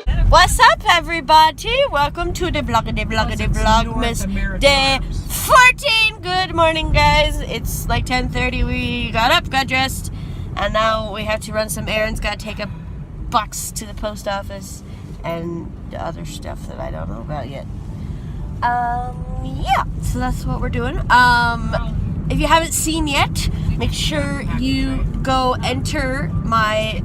What's up, everybody? Welcome to the VLOGMAS day 14. Good morning, guys. It's like 10:30. We got up, got dressed, and now we have to run some errands. Got to take a box to the post office and the other stuff that I don't know about yet. Yeah, so that's what we're doing. If you haven't seen yet, make sure you go enter my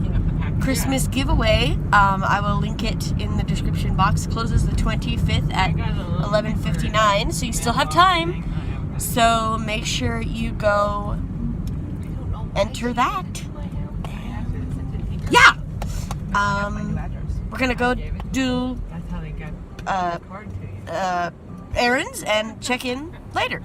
Christmas giveaway. I will link it in the description box. It closes the 25th at 11:59, so you still have time. So make sure you go enter that. Yeah. We're gonna go do errands and check in later.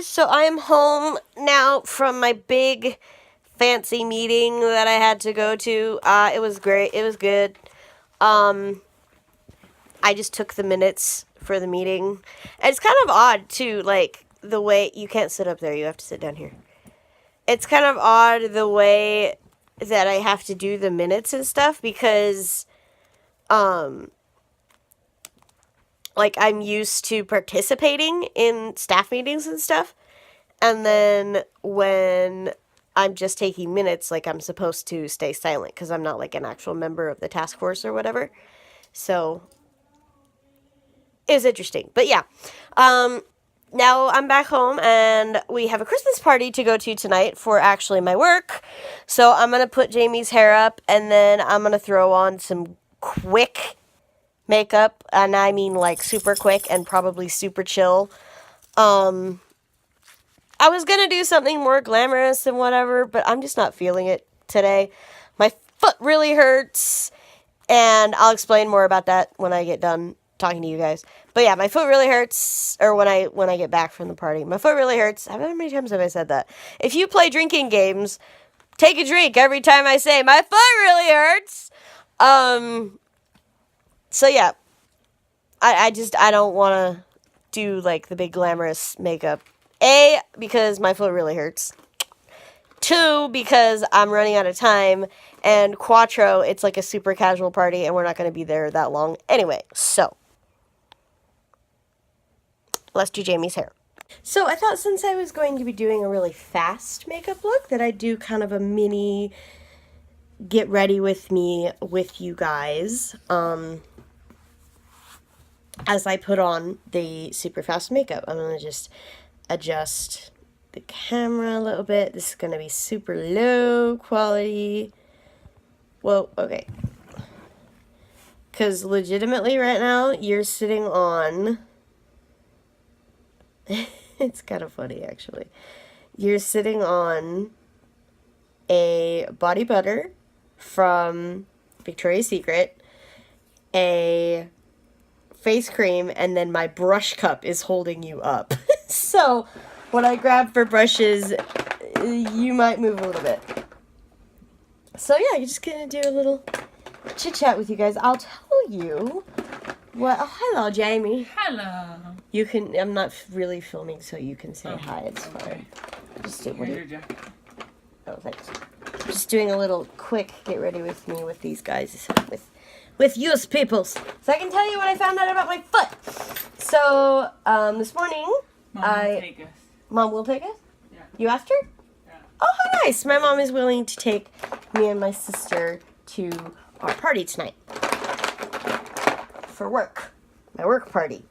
So I am home now from my big fancy meeting that I had to go to. It was great. It was good. I just took the minutes for the meeting. And it's kind of odd too, like the way you can't sit up there. You have to sit down here. It's kind of odd the way that I have to do the minutes and stuff because like I'm used to participating in staff meetings and stuff. And then when I'm just taking minutes, like I'm supposed to stay silent because I'm not like an actual member of the task force or whatever. So it was interesting. But yeah, now I'm back home and we have a Christmas party to go to tonight for actually my work. So I'm going to put Jamie's hair up and then I'm going to throw on some quick makeup. And I mean like super quick and probably super chill. I was going to do something more glamorous and whatever, but I'm just not feeling it today. My foot really hurts, and I'll explain more about that when I get done talking to you guys. But yeah, my foot really hurts, or when I get back from the party. My foot really hurts. How many times have I said that? If you play drinking games, take a drink every time I say, my foot really hurts. So yeah, I don't want to do like the big glamorous makeup. A, because my foot really hurts. 2, because I'm running out of time. And Quattro, it's like a super casual party, and we're not going to be there that long. Anyway, so let's do Jamie's hair. So I thought since I was going to be doing a really fast makeup look, that I'd do kind of a mini get ready with me with you guys. As I put on the super fast makeup, I'm going to just adjust the camera a little bit. This is going to be super low quality. Well, okay. Because legitimately right now, you're sitting on... It's kind of funny, actually. You're sitting on a body butter from Victoria's Secret, a face cream, and then my brush cup is holding you up. So, when I grab for brushes, you might move a little bit. So yeah, you're just gonna do a little chit-chat with you guys. I'll tell you what... Oh, hello, Jamie. Hello. You can... I'm not really filming, so you can say hi. It's fine. Just do... What do you... Oh, thanks. Just doing a little quick get ready with me with these guys. With yous peoples. So I can tell you what I found out about my foot. So, this morning... Mom will take us? Yeah. You asked her? Yeah. Oh, how nice. My mom is willing to take me and my sister to our party tonight. For work. My work party.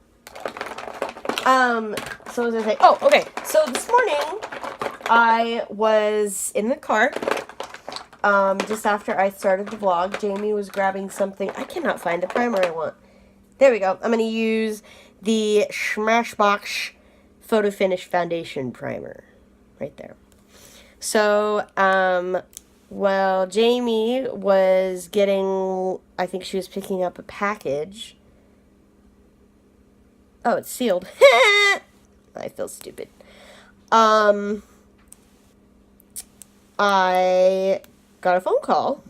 So what was I saying? Oh, okay. So this morning, I was in the car. Just after I started the vlog. Jamie was grabbing something. I cannot find the primer I want. There we go. I'm going to use the Smashbox Photo Finish Foundation Primer. Right there. So, well, Jamie was getting, I think she was picking up a package. Oh, it's sealed. I feel stupid. I got a phone call,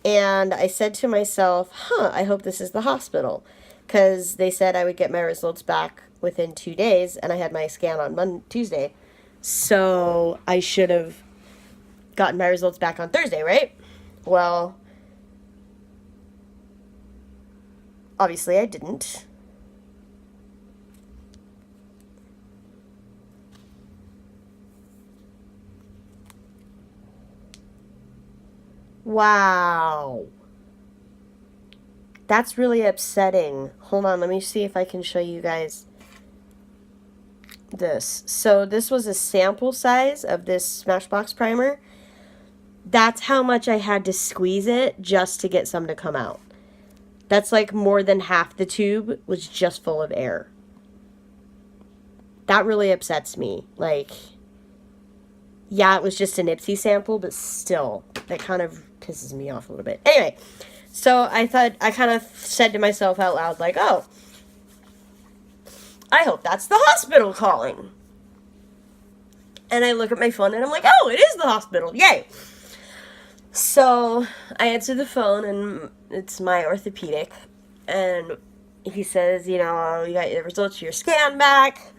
and I said to myself, I hope this is the hospital, because they said I would get my results back within 2 days, and I had my scan on Tuesday, so I should have gotten my results back on Thursday, right? Well, obviously I didn't. Wow. That's really upsetting. Hold on, let me see if I can show you guys this. So this was a sample size of this Smashbox primer. That's how much I had to squeeze it just to get some to come out. That's like more than half the tube was just full of air. That really upsets me. Like, yeah, it was just an Ipsy sample, but still, that kind of pisses me off a little bit. Anyway, so I kind of said to myself out loud, like, oh, I hope that's the hospital calling. And I look at my phone and I'm like, oh, it is the hospital. Yay. So I answer the phone and it's my orthopedic. And he says, you know, you got the results of your scan back.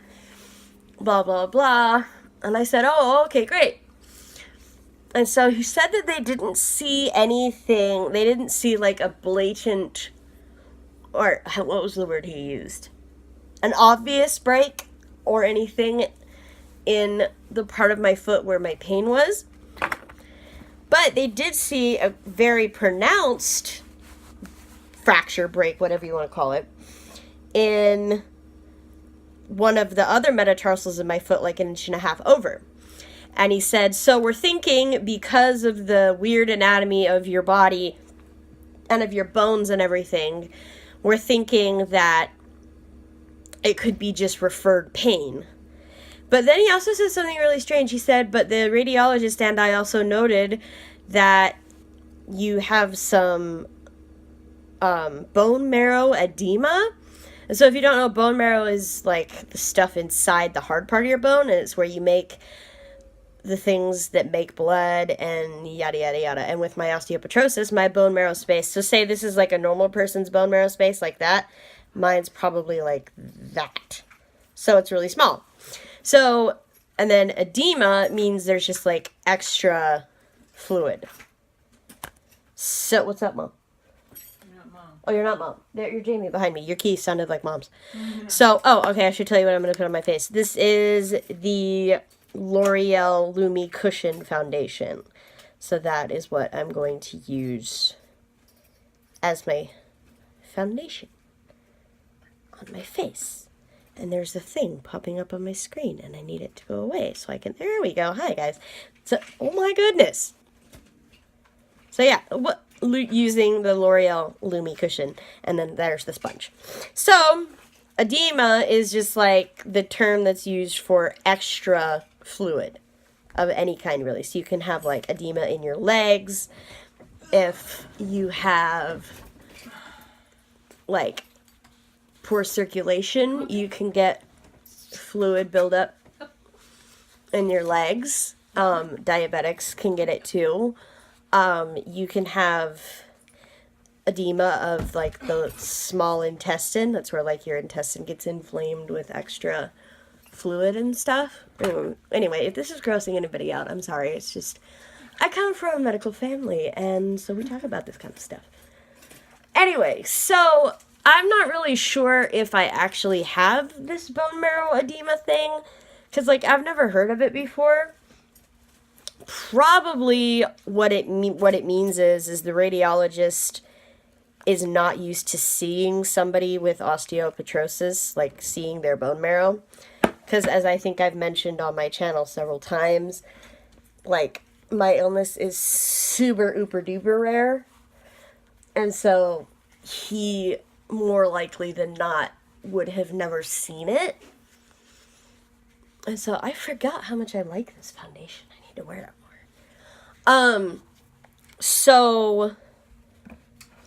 Blah, blah, blah. And I said, oh, okay, great. And so he said that they didn't see anything. They didn't see like a blatant, or what was the word he used? An obvious break or anything in the part of my foot where my pain was. But they did see a very pronounced fracture, break, whatever you want to call it, in one of the other metatarsals in my foot, like 1.5 inches over. And he said, so we're thinking because of the weird anatomy of your body and of your bones and everything, we're thinking that it could be just referred pain. But then he also said something really strange. He said, but the radiologist and I also noted that you have some bone marrow edema. And so if you don't know, bone marrow is like the stuff inside the hard part of your bone, and it's where you make the things that make blood and yada, yada, yada. And with my osteopetrosis, my bone marrow space, so say this is like a normal person's bone marrow space like that, mine's probably like that. So it's really small. So, and then edema means there's just like extra fluid. So, what's up, Mom? You're not Mom. Oh, you're not Mom. You're Jamie behind me. Your key sounded like Mom's. Mm-hmm. So, okay, I should tell you what I'm going to put on my face. This is the L'Oreal Lumi Cushion Foundation. So that is what I'm going to use as my foundation on my face. And there's a thing popping up on my screen, and I need it to go away so I can, there we go. Hi, guys. So, oh my goodness. So yeah, using the L'Oreal Lumi Cushion, and then there's the sponge. So, edema is just like the term that's used for extra fluid of any kind, really. So you can have like edema in your legs if you have like poor circulation. You can get fluid buildup in your legs. Diabetics can get it too. You can have edema of like the small intestine. That's where like your intestine gets inflamed with extra fluid and stuff. Anyway, if this is grossing anybody out, I'm sorry. It's just, I come from a medical family, and so we talk about this kind of stuff. Anyway, so I'm not really sure if I actually have this bone marrow edema thing, because like I've never heard of it before. Probably what it means is the radiologist is not used to seeing somebody with osteopetrosis, like seeing their bone marrow. Because as I think I've mentioned on my channel several times, like my illness is super, ooper, duper rare. And so he more likely than not would have never seen it. And so I forgot how much I like this foundation. I need to wear it more. So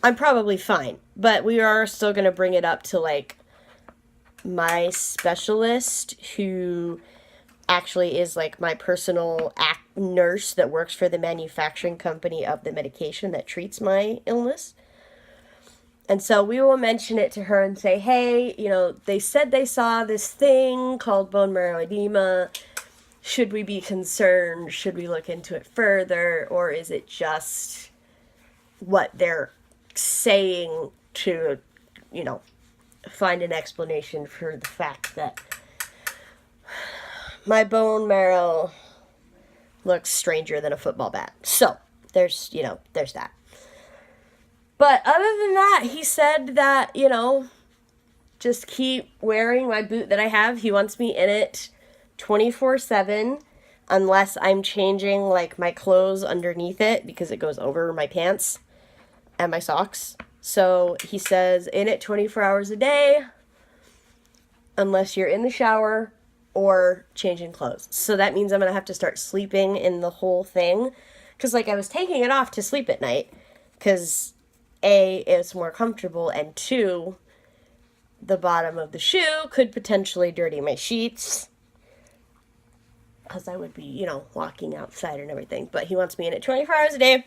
I'm probably fine, but we are still going to bring it up to, like, my specialist, who actually is, like, my personal nurse that works for the manufacturing company of the medication that treats my illness. And so we will mention it to her and say, hey, you know, they said they saw this thing called bone marrow edema. Should we be concerned? Should we look into it further? Or is it just what they're saying to, you know, find an explanation for the fact that my bone marrow looks stranger than a football bat. So, there's that. But other than that, he said that, you know, just keep wearing my boot that I have. He wants me in it 24/7 unless I'm changing, like, my clothes underneath it because it goes over my pants and my socks. So he says in it 24 hours a day unless you're in the shower or changing clothes. So that means I'm going to have to start sleeping in the whole thing. Because, like, I was taking it off to sleep at night because, A, it's more comfortable, and 2, the bottom of the shoe could potentially dirty my sheets. Because I would be, you know, walking outside and everything. But he wants me in it 24 hours a day.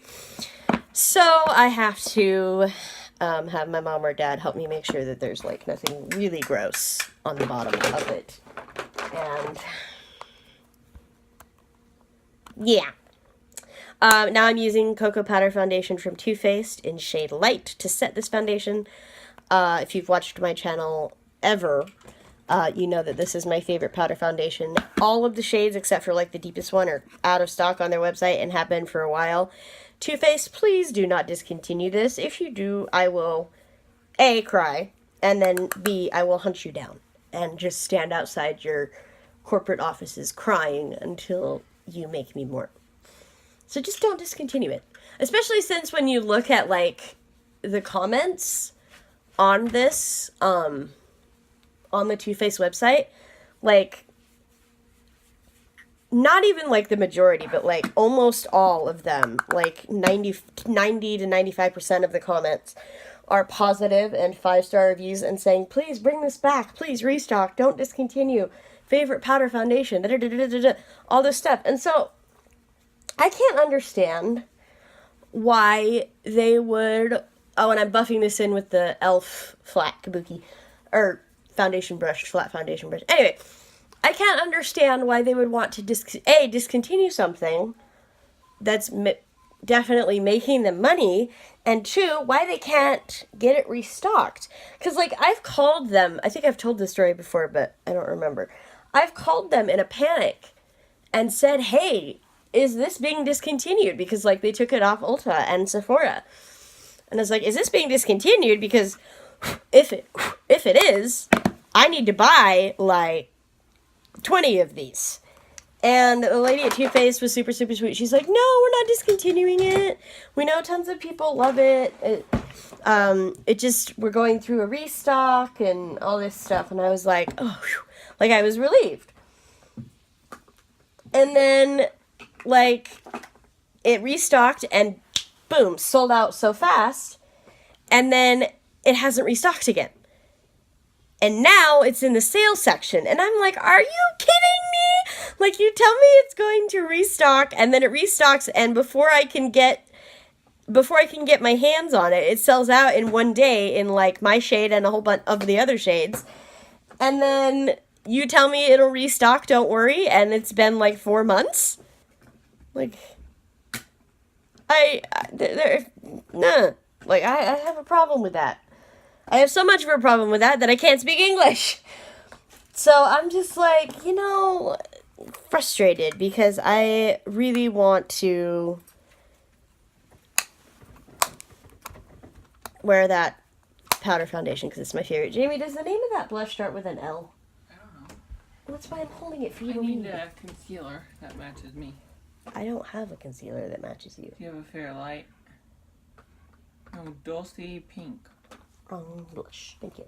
So I have to have my mom or dad help me make sure that there's, like, nothing really gross on the bottom of it. And yeah. Now I'm using Cocoa Powder Foundation from Too Faced in shade Light to set this foundation. If you've watched my channel ever, you know that this is my favorite powder foundation. All of the shades, except for, like, the deepest one, are out of stock on their website and have been for a while. Too Faced, please do not discontinue this. If you do, I will, A, cry, and then B, I will hunt you down and just stand outside your corporate offices crying until you make me more. So just don't discontinue it. Especially since when you look at, like, the comments on this, on the Too Faced website, like, not even, like, the majority, but, like, almost all of them, like, 90 to 95% of the comments are positive and 5-star reviews and saying, please bring this back, please restock, don't discontinue, favorite powder foundation, all this stuff. And so I can't understand why they would, oh, and I'm buffing this in with the e.l.f. flat kabuki, or foundation brush, flat foundation brush. Anyway, I can't understand why they would want to discontinue something that's definitely making them money, and 2, why they can't get it restocked. Because, like, I've called them, I think I've told this story before, but I don't remember. I've called them in a panic and said, hey, is this being discontinued? Because, like, they took it off Ulta and Sephora. And I was like, is this being discontinued? Because if it is, I need to buy, like, 20 of these. And the lady at Too Faced was super, super sweet. She's like, no, we're not discontinuing it. We know tons of people love it. It just, we're going through a restock and all this stuff. And I was like, oh, whew. Like, I was relieved. And then, like, it restocked and boom, sold out so fast. And then it hasn't restocked again. And now it's in the sales section. And I'm like, are you kidding me? Like, you tell me it's going to restock, and then it restocks, and before I can get my hands on it, it sells out in one day in, like, my shade and a whole bunch of the other shades. And then you tell me it'll restock, don't worry, and it's been, like, 4 months? Like, I have a problem with that. I have so much of a problem with that I can't speak English. So I'm just, like, you know, frustrated because I really want to wear that powder foundation because it's my favorite. Jamie, does the name of that blush start with an L? I don't know. That's why I'm holding it for you to read. I need read. a concealer that matches me. I don't have a concealer that matches you. Do you have a Fairlight? Oh, Dulce Pink. Wrong blush. Thank you.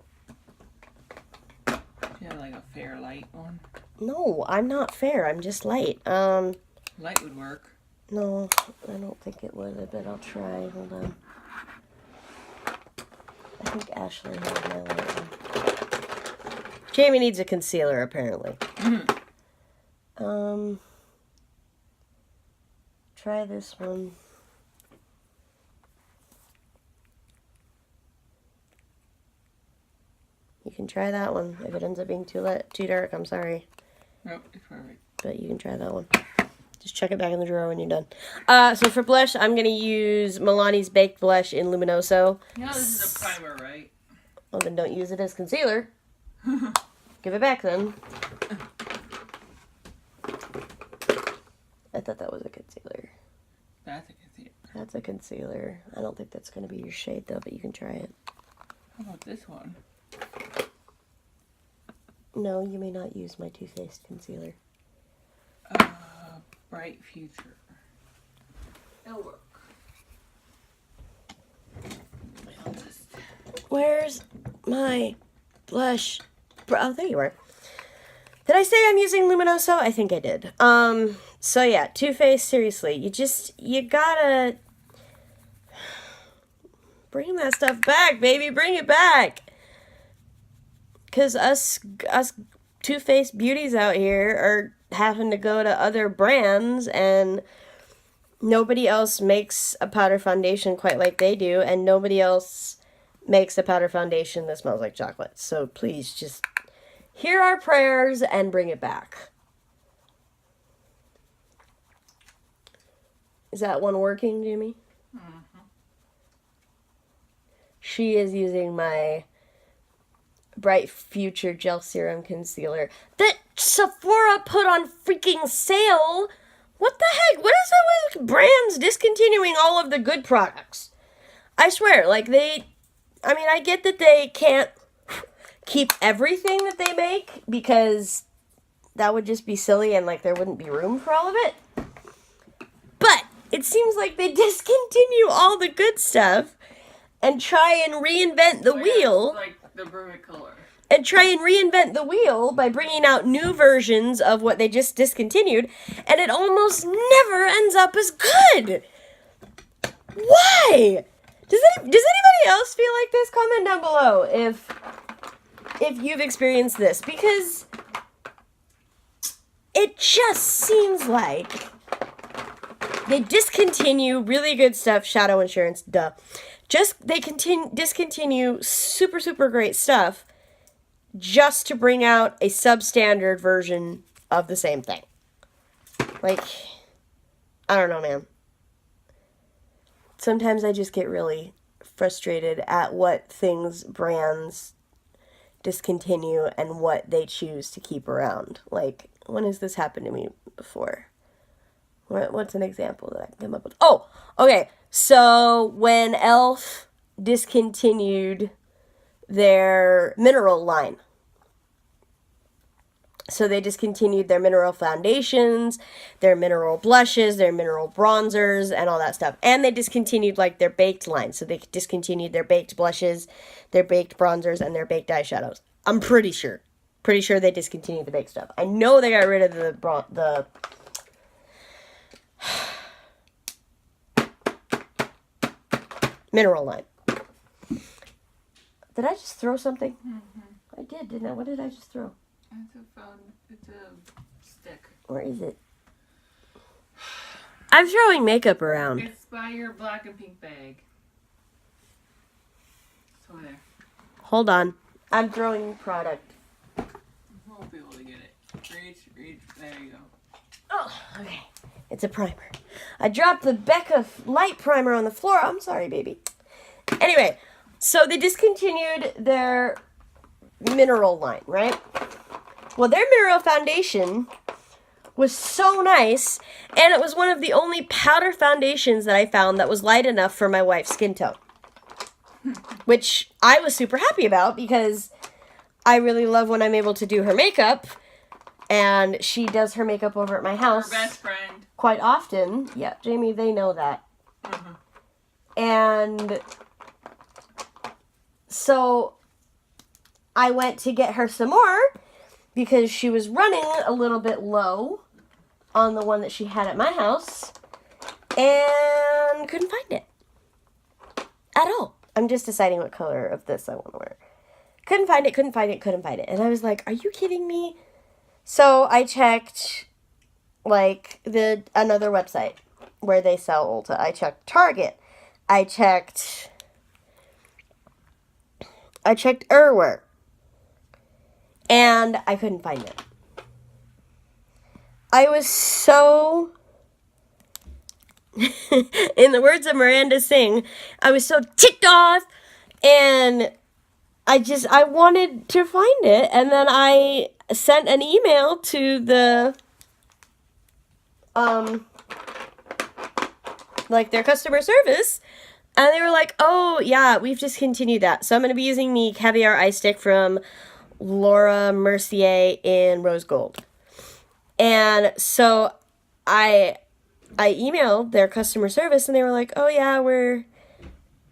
Do you have like a fair light one? No, I'm not fair. I'm just light. Light would work. No, I don't think it would, but I'll try. Hold on. I think Ashley has my light one. Jamie needs a concealer, apparently. Try this one. You can try that one. If it ends up being too dark, I'm sorry. Nope, it's perfect. But you can try that one. Just chuck it back in the drawer when you're done. So for blush, I'm going to use Milani's Baked Blush in Luminoso. You know this is a primer, right? Well, then don't use it as concealer. Give it back then. I thought that was a concealer. That's a concealer. That's a concealer. I don't think that's going to be your shade, though, but you can try it. How about this one? No, you may not use my Too Faced concealer. Bright Future. It'll work. Where's my blush? Oh, there you are. Did I say I'm using Luminoso? I think I did. So yeah, Too Faced, seriously, you gotta bring that stuff back, baby. Bring it back. Because us Too Faced beauties out here are having to go to other brands, and nobody else makes a powder foundation quite like they do, and nobody else makes a powder foundation that smells like chocolate. So please just hear our prayers and bring it back. Is that one working, Jimmy? Mm-hmm. She is using my Bright Future Gel Serum Concealer that Sephora put on freaking sale. What the heck? What is that with brands discontinuing all of the good products? I swear, like I get that they can't keep everything that they make because that would just be silly and like there wouldn't be room for all of it. But it seems like they discontinue all the good stuff and try and reinvent the wheel. Like the perfect color. And try and reinvent the wheel by bringing out new versions of what they just discontinued, and it almost never ends up as good. Why? Does anybody else feel like this? Comment down below if you've experienced this, because it just seems like they discontinue really good stuff. Shadow Insurance, duh. They discontinue super, super great stuff just to bring out a substandard version of the same thing. Like, I don't know, man. Sometimes I just get really frustrated at what things brands discontinue and what they choose to keep around. Like, when has this happened to me before? What's an example that I can come up with? Oh, okay. So when e.l.f. discontinued their mineral line. So they discontinued their mineral foundations, their mineral blushes, their mineral bronzers, and all that stuff. And they discontinued, like, their baked line. So they discontinued their baked blushes, their baked bronzers, and their baked eyeshadows. I'm pretty sure. Pretty sure they discontinued the baked stuff. I know they got rid of the mineral line. Did I just throw something? Mm-hmm. I did, didn't I? What did I just throw? It's a stick. Where is it? I'm throwing makeup around. It's by your black and pink bag. It's over there. Hold on. I'm throwing product. You won't be able to get it. Reach. There you go. Oh, okay. It's a primer. I dropped the Becca light primer on the floor. I'm sorry, baby. Anyway, so they discontinued their mineral line, right? Well, their mineral foundation was so nice, and it was one of the only powder foundations that I found that was light enough for my wife's skin tone. Which I was super happy about because I really love when I'm able to do her makeup, and she does her makeup over at my house. Her best friend. Quite often. Yeah, Jamie, they know that. Mm-hmm. And so I went to get her some more because she was running a little bit low on the one that she had at my house and couldn't find it at all. I'm just deciding what color of this I want to wear. Couldn't find it. And I was like, are you kidding me? So I checked like another website where they sell Ulta. I checked Target. I checked Erwer. And I couldn't find it. I was so, in the words of Miranda Singh, I was so ticked off, and I wanted to find it, and then I sent an email to the, like their customer service, and they were like, oh, yeah, we've discontinued that. So I'm going to be using the caviar eye stick from Laura Mercier in rose gold. And so I emailed their customer service, and they were like, oh, yeah, we're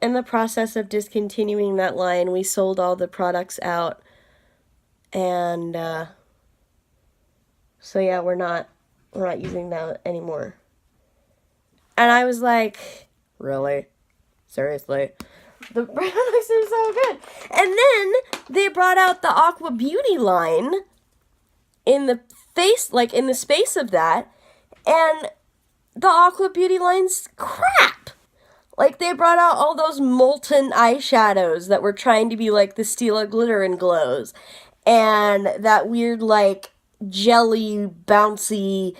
in the process of discontinuing that line. We sold all the products out. And so, yeah, we're not using that anymore. And I was like, really? Seriously? The products are so good. And then they brought out the Aqua Beauty line in the space of that, and the Aqua Beauty line's crap. Like, they brought out all those molten eyeshadows that were trying to be like the Stila Glitter and Glows, and that weird, like, jelly, bouncy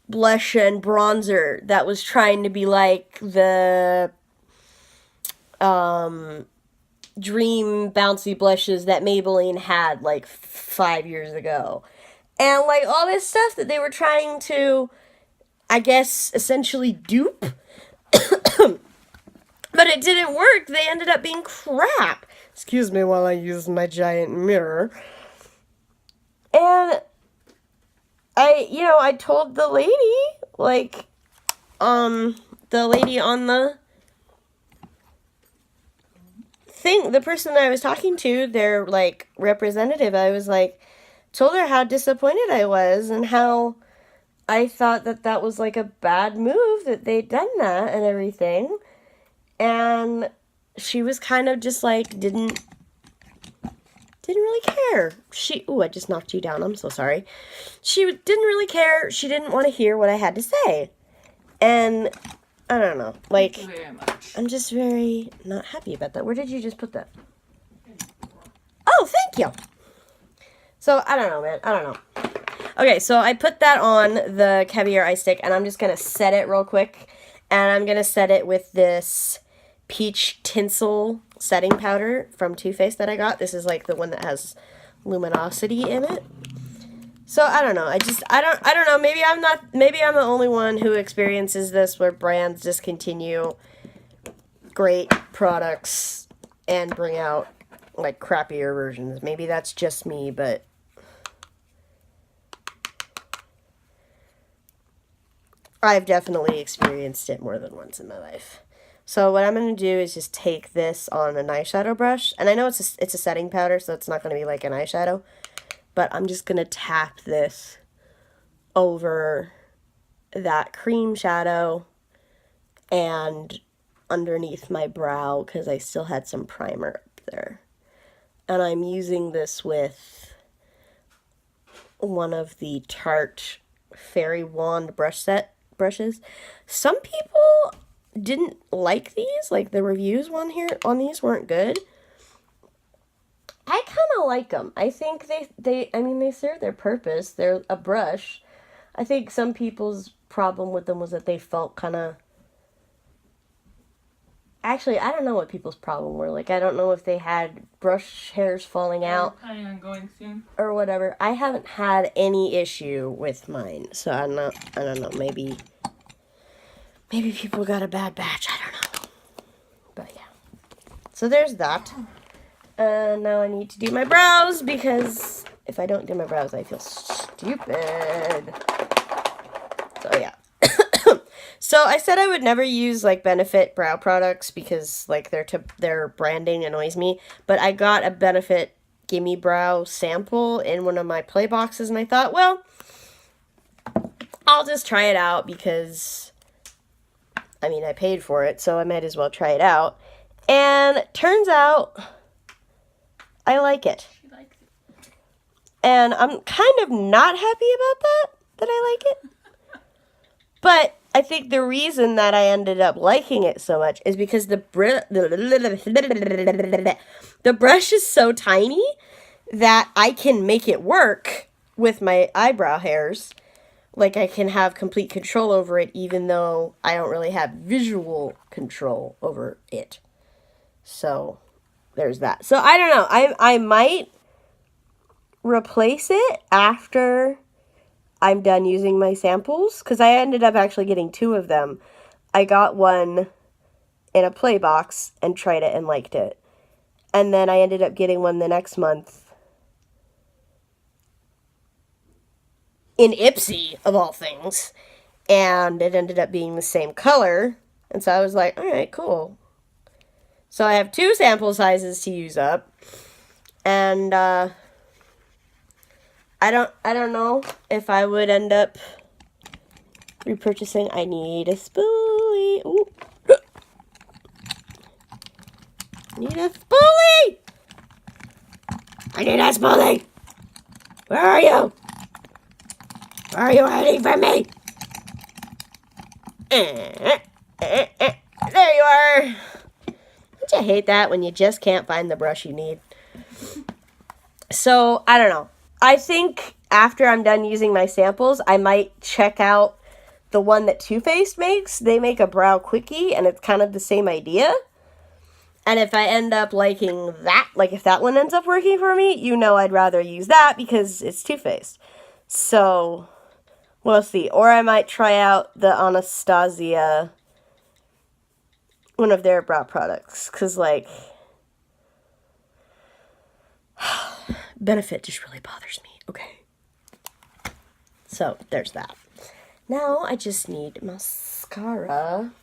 blush and bronzer that was trying to be like the dream bouncy blushes that Maybelline had like 5 years ago. And like all this stuff that they were trying to, I guess, essentially dupe. But it didn't work. They ended up being crap. Excuse me while I use my giant mirror. And I told the lady, like, the lady on the thing, the person that I was talking to, their, like, representative, I was like, told her how disappointed I was and how I thought that was, like, a bad move that they'd done that and everything. And she was kind of just, like, didn't really care. I just knocked you down. I'm so sorry. She didn't really care. She didn't want to hear what I had to say. And I don't know. Like, Thank you very much. I'm just very not happy about that. Where did you just put that? Oh, thank you. So, I don't know, man. I don't know. Okay, so I put that on the caviar eye stick, and I'm just going to set it real quick. And I'm going to set it with this peach tinsel setting powder from Too Faced that I got. This is like the one that has luminosity in it. So I don't know. I don't know. Maybe I'm the only one who experiences this where brands discontinue great products and bring out like crappier versions. Maybe that's just me, but I've definitely experienced it more than once in my life. So what I'm going to do is just take this on an eyeshadow brush. And I know it's a setting powder, so it's not going to be like an eyeshadow. But I'm just going to tap this over that cream shadow and underneath my brow because I still had some primer up there. And I'm using this with one of the Tarte Fairy Wand brushes. Some people didn't like these, like the reviews on these weren't good. I kind of like them. I think they serve their purpose. They're a brush. I think some people's problem with them was that they felt kind of... Actually, I don't know what people's problem were. Like, I don't know if they had brush hairs falling out. Are you planning on going soon? Or whatever. I haven't had any issue with mine. So I don't know. Maybe people got a bad batch. I don't know. But yeah. So there's that. Now I need to do my brows because if I don't do my brows, I feel stupid. So yeah. So I said I would never use like Benefit brow products because like their branding annoys me. But I got a Benefit Gimme Brow sample in one of my play boxes, and I thought, well, I'll just try it out because I mean I paid for it, so I might as well try it out. And turns out I like it. She likes it. And I'm kind of not happy about that I like it. But I think the reason that I ended up liking it so much is because the brush is so tiny that I can make it work with my eyebrow hairs. Like, I can have complete control over it even though I don't really have visual control over it. So, there's that. So, I don't know. I might replace it after I'm done using my samples, because I ended up actually getting 2 of them. I got one in a play box and tried it and liked it. And then I ended up getting one the next month in Ipsy, of all things. And it ended up being the same color. And so I was like, all right, cool. So I have 2 sample sizes to use up. And I don't know if I would end up repurchasing. I need a spoolie. Ooh. Need a spoolie. I need a spoolie. Where are you? Where are you hiding from me? There you are. Don't you hate that when you just can't find the brush you need? So, I don't know. I think after I'm done using my samples, I might check out the one that Too Faced makes. They make a brow quickie, and it's kind of the same idea. And if I end up liking that, like if that one ends up working for me, you know I'd rather use that because it's Too Faced. So, we'll see. Or I might try out the Anastasia, one of their brow products. Because, like, Benefit just really bothers me. Okay. So, there's that. Now, I just need mascara.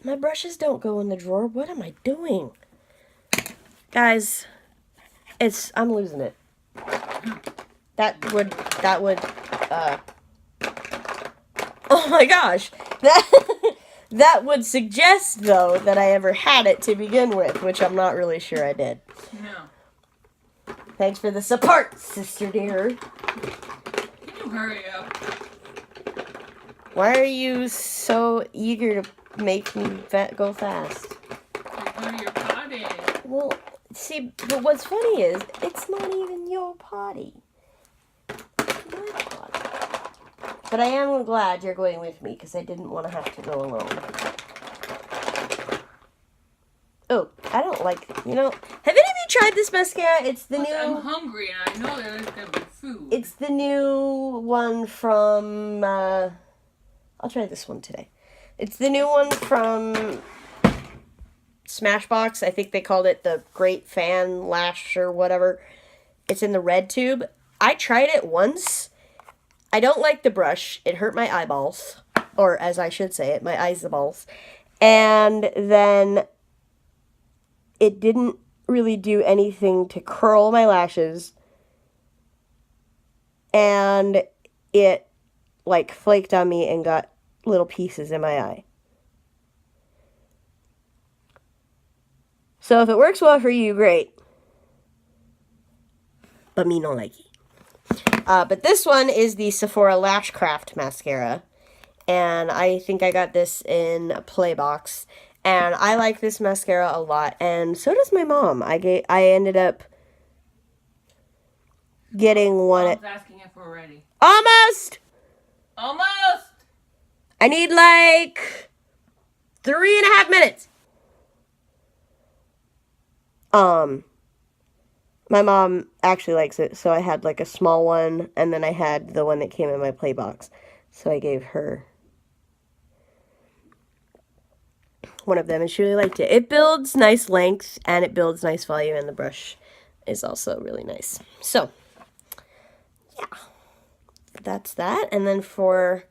My brushes don't go in the drawer. What am I doing? Guys, I'm losing it. That would, oh my gosh. That would suggest, though, that I ever had it to begin with, which I'm not really sure I did. No. Thanks for the support, sister dear. Can you hurry up? Why are you so eager to make me go fast? Go to your potty. Well, see, but what's funny is, it's not even your potty. It's my potty. But I am glad you're going with me, because I didn't want to have to go alone. Oh, I don't like, have any of you tried this mascara? It's the new... I'm hungry, and I know there's going to be food. It's the new one from, I'll try this one today. It's the new one from Smashbox. I think they called it the Great Fan Lash or whatever. It's in the red tube. I tried it once. I don't like the brush. It hurt my eyeballs. Or, as I should say it, my eyeballs. And then it didn't really do anything to curl my lashes. And it, like, flaked on me and got little pieces in my eye. So if it works well for you, great. But me no like it. But this one is the Sephora Lash Craft Mascara. And I think I got this in a play box. And I like this mascara a lot. And so does my mom. I ended up getting one. Mom's asking if we're ready. Almost! Almost! I need like 3.5 minutes. My mom actually likes it, so I had like a small one, and then I had the one that came in my play box. So I gave her one of them, and she really liked it. It builds nice length, and it builds nice volume, and the brush is also really nice. So, yeah. That's that. And then for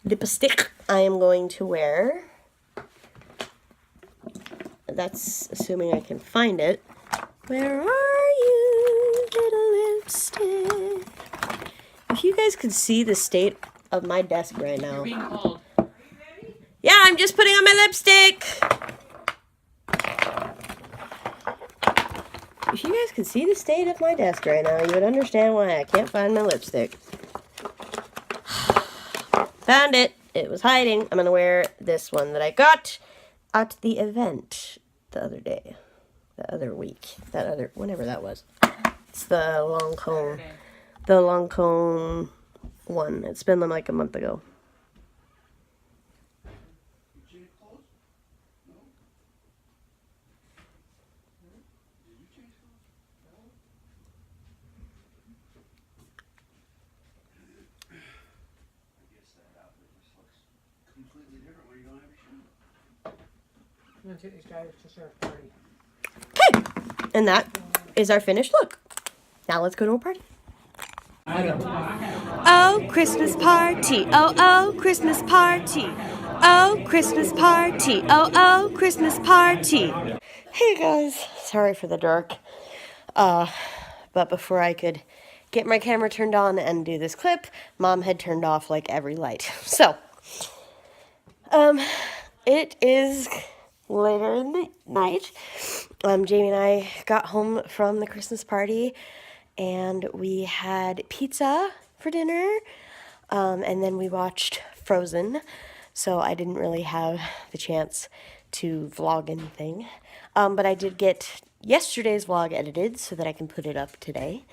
lipstick, I am going to wear, that's assuming I can find it. Where are you, little lipstick? If you guys could see the state of my desk right now. You're being called. Yeah, I'm just putting on my lipstick. If you guys could see the state of my desk right now, you would understand why I can't find my lipstick. Found it. It was hiding. I'm going to wear this one that I got at the event the other day. The other week. Whenever that was. It's the Lancome. The Lancome one. It's been like a month ago. I'm gonna take these guys to surf party. Okay. And that is our finished look. Now let's go to a party. Oh, Christmas party. Oh, oh, Christmas party. Oh, Christmas party. Oh, oh, Christmas party. Hey guys, sorry for the dark. But before I could get my camera turned on and do this clip, Mom had turned off like every light. So, it is later in the night. Jamie and I got home from the Christmas party and we had pizza for dinner. And then we watched Frozen. So I didn't really have the chance to vlog anything. But I did get yesterday's vlog edited so that I can put it up today.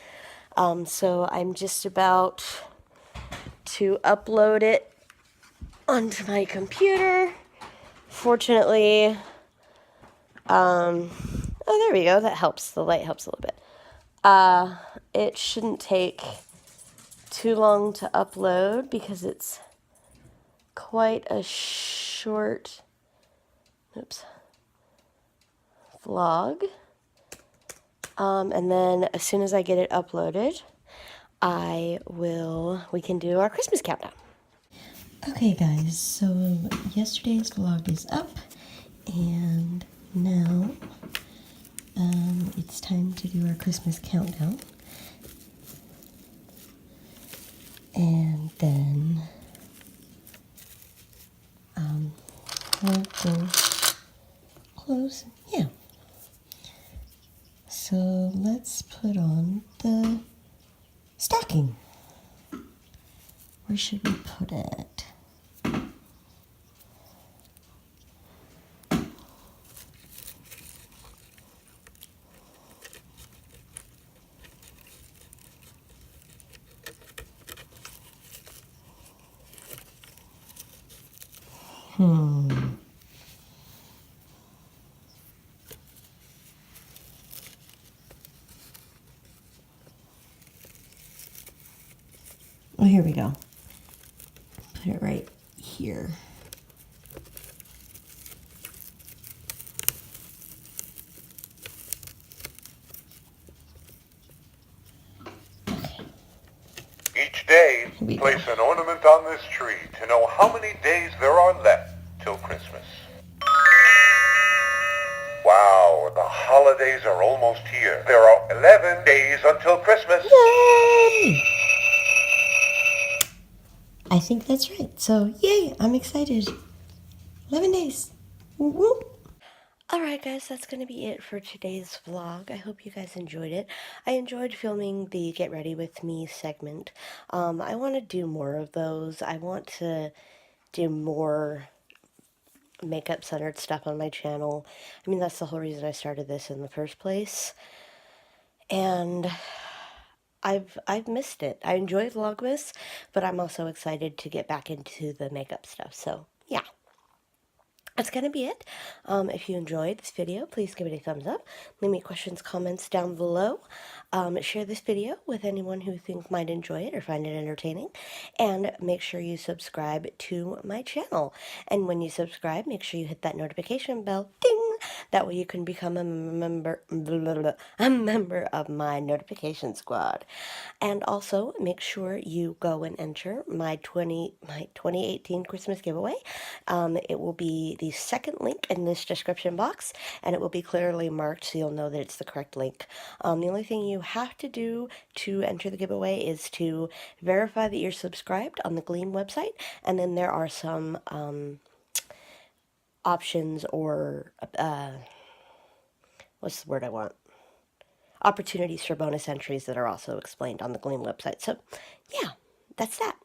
So I'm just about to upload it onto my computer. Fortunately, oh, there we go. That helps. The light helps a little bit. It shouldn't take too long to upload because it's quite a short, vlog. And then as soon as I get it uploaded, we can do our Christmas countdown. Okay guys, so yesterday's vlog is up and now it's time to do our Christmas countdown. And then we'll go close. Yeah. So let's put on the stacking. Where should we put it? Oh, here we go. Put it right here. Each day, place an ornament on this tree to know how many days there are left till Christmas. Wow, the holidays are almost here. There are 11 days until Christmas. Yay! I think that's right. So, yay, I'm excited. 11 days. Woo-woo. Alright guys, that's going to be it for today's vlog. I hope you guys enjoyed it. I enjoyed filming the Get Ready With Me segment. I want to do more of those. I want to do more makeup-centered stuff on my channel. I mean, that's the whole reason I started this in the first place. And I've missed it. I enjoy VLOGMAS, but I'm also excited to get back into the makeup stuff. So, yeah. That's going to be it. If you enjoyed this video, please give it a thumbs up. Leave me questions, comments down below. Share this video with anyone who you think might enjoy it or find it entertaining. And make sure you subscribe to my channel. And when you subscribe, make sure you hit that notification bell, ding, That way you can become a member of my notification squad. And also make sure you go and enter my 2018 Christmas giveaway. It will be the second link in this description box, and it will be clearly marked so you'll know that it's the correct link. The only thing you have to do to enter the giveaway is to verify that you're subscribed on the Gleam website, and then there are some options or what's the word I want? Opportunities for bonus entries that are also explained on the Gleam website. So, yeah, that's that.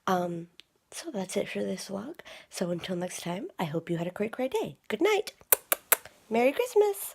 So that's it for this vlog. So until next time, I hope you had a great day. Good night. Merry Christmas.